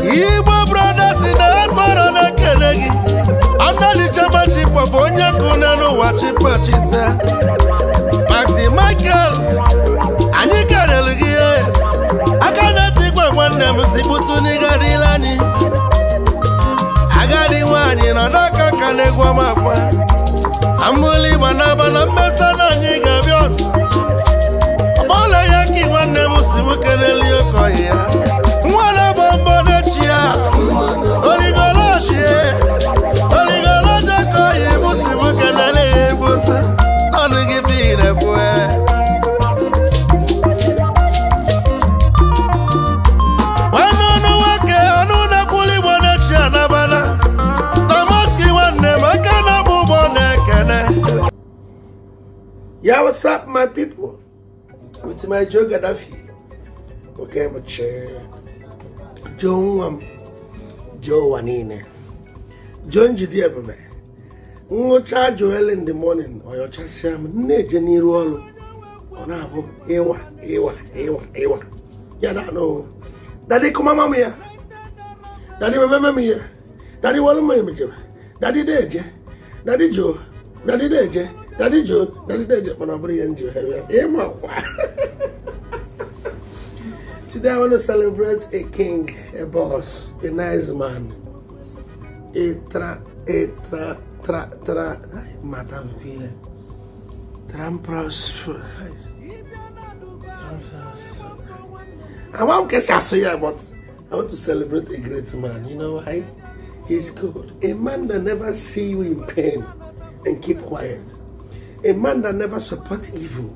Igbo brothers in diaspora na Kenegi. Under the chairmanship of onye kunenu wachipachita. Maxi Michael. Anyị karelu gị. Aka na-etikwa nwanne m si butu n'igadilani. Agadi nwanyị na daka ka na-egwu amakwa. Ambuli bana mmesa na anyị ga-abịa ọzọ. Ọbọla ya ka nwanne m si m keleli okoye ya. Nwana bombo n'echi ya. Oligolochie. Oligoloche koye m si m keleli ya ebusa. Ọnụ gị fi na-ekwe. Ọnụ nwoke ọnụ na-ekwuli Igbo n'echi ya n'abana. Damaski nwanne m aka na-abụ ụgbọ na-ekene. Yeah, what's up, my people? With my Joe Gaddafi. Okay, my chair. Joe Wanine. John Jidiabame. Ngocha Joel in the morning, or your chasiam, Nejani roll. On Abu, Ewa. Yeah, no. Daddy, come on, here. Daddy, remember me here. Daddy, what am I? Daddy, Deje. Daddy Joe. Daddy Deje. Daddy Joe, Daddy Deje, Manabri and Joe. Today I want to celebrate a king, a boss, a nice man, I won't guess I say but I want to celebrate a great man. You know why? He's good. A man that never see you in pain and keep quiet. A man that never supports evil.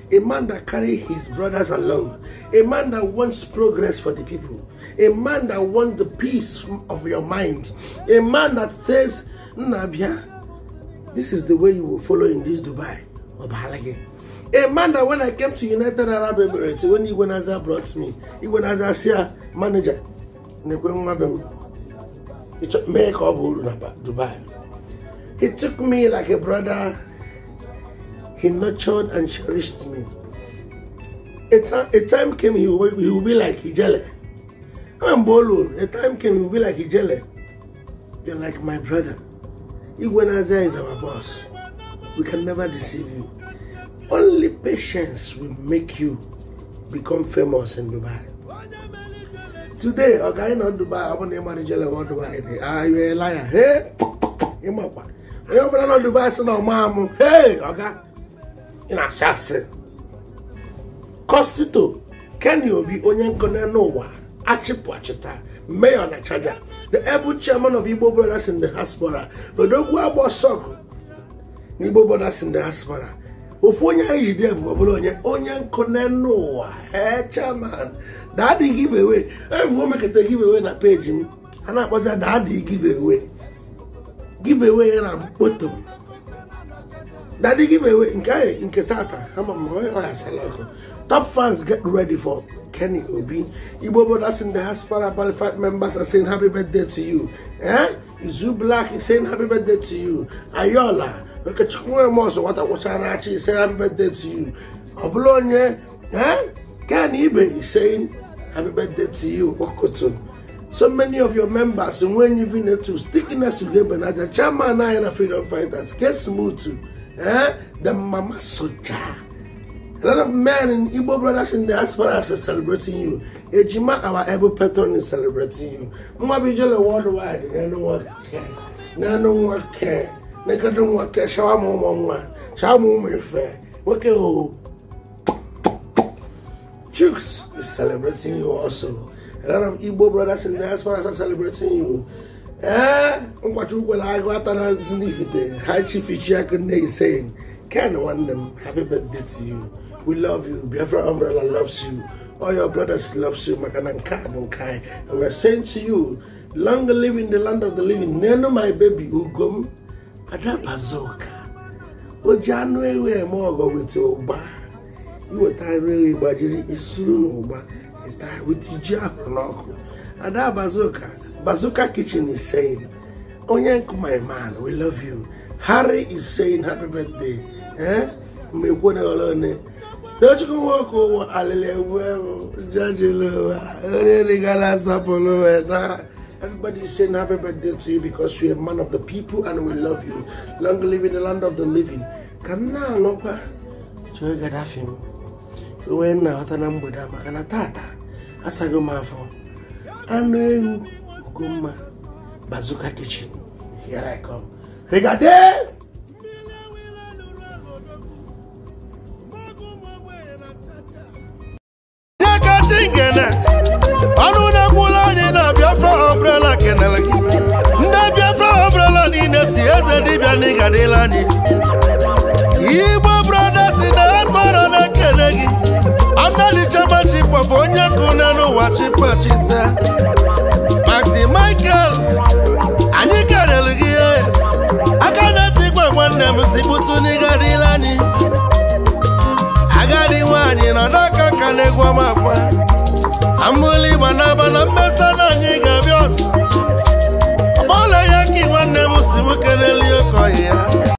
A man that carries his brothers along. A man that wants progress for the people. A man that wants the peace of your mind. A man that says, Nabia, this is the way you will follow in this Dubai. Or Bahalagi. A man that when I came to United Arab Emirates, when Igwenaza brought me, Igwenaza Sia manager, make up Dubai. He took me like a brother. He nurtured and cherished me. A time came he will be like Hijele. I'm Bolu. A time came he will be like Hijele. You're like my brother. Igwenaza is our boss. We can never deceive you. Only patience will make you become famous in Dubai. Today, a guy in Dubai, I want to manage Dubai. Ah, you're a liar. Hey, Imapa. You don't know Dubai, so no, mom. Hey, okay. In assassin. Constitute. Can you be onye Nowa? Achipwachita. Mayor na charger. The able chairman of Igbo brothers in the diaspora. Odogwu Abosok. Igbo brothers in the diaspora. Ofonya ijide Bobolonye. Onye Nowa. Hey, chairman. Daddy give away. Hey, we make it a giveaway na page me. And I was a daddy give away. Give away and I'm bottom. Daddy give away in Ketata. Top fans get ready for Kenny Obi. Igbo brothers in the diaspora, qualified members are saying happy birthday to you. Izu Black is saying happy birthday to you. Ayola, is saying happy birthday to you. Oblonye, Kenny Ibe is saying happy birthday to you. Okotun. So many of your members, and when you've been to stickiness together, Naja, Chairman and freedom fighters, get smooth too. The Mama Soja. A lot of men in Igbo brothers in the diaspora are celebrating you. Ejima, our able patron, is celebrating you. Mwabijole worldwide, no one care. No one care. Neka don't want care. Shawa mama. Shawa mama fair. Okay, oh. Chooks is celebrating you also. A lot of Igbo brothers in the diaspora are celebrating you. What you will I go out and sniff it? High Chief Ichiakunde is saying, can one them happy birthday to you. We love you. Biafra Umbrella loves you. All your brothers loves you. And we're saying to you, long live in the land of the living. Neno my baby Ugum Adabazoka. Ojanwe we more go with your ba. You were tired really bajiri isuru ba. With Ijako. Adabazoka. Bazooka Kitchen is saying, Onyenku, my man, we love you. Harry is saying happy birthday. The Don't you walk over everybody is saying happy birthday to you because you're a man of the people and we love you. Long live in the land of the living. Can now look at him. When I can tata. As I go my phone. And Guma Bazooka Kitchen. Here I come. Regardez! Umbrella kenalagi ndabia fra umbrella ni nesi eze dibia ni gadelani Igbo brothers in diaspora na kenegi under the chairmanship of onye kuna no wachipa chita Maxi Michael anyị kenalagi akana tikwa nwanne m sibutu ni gadelani agadi nwanyị na daka kanegwa makwa Ambuli bana bana mesa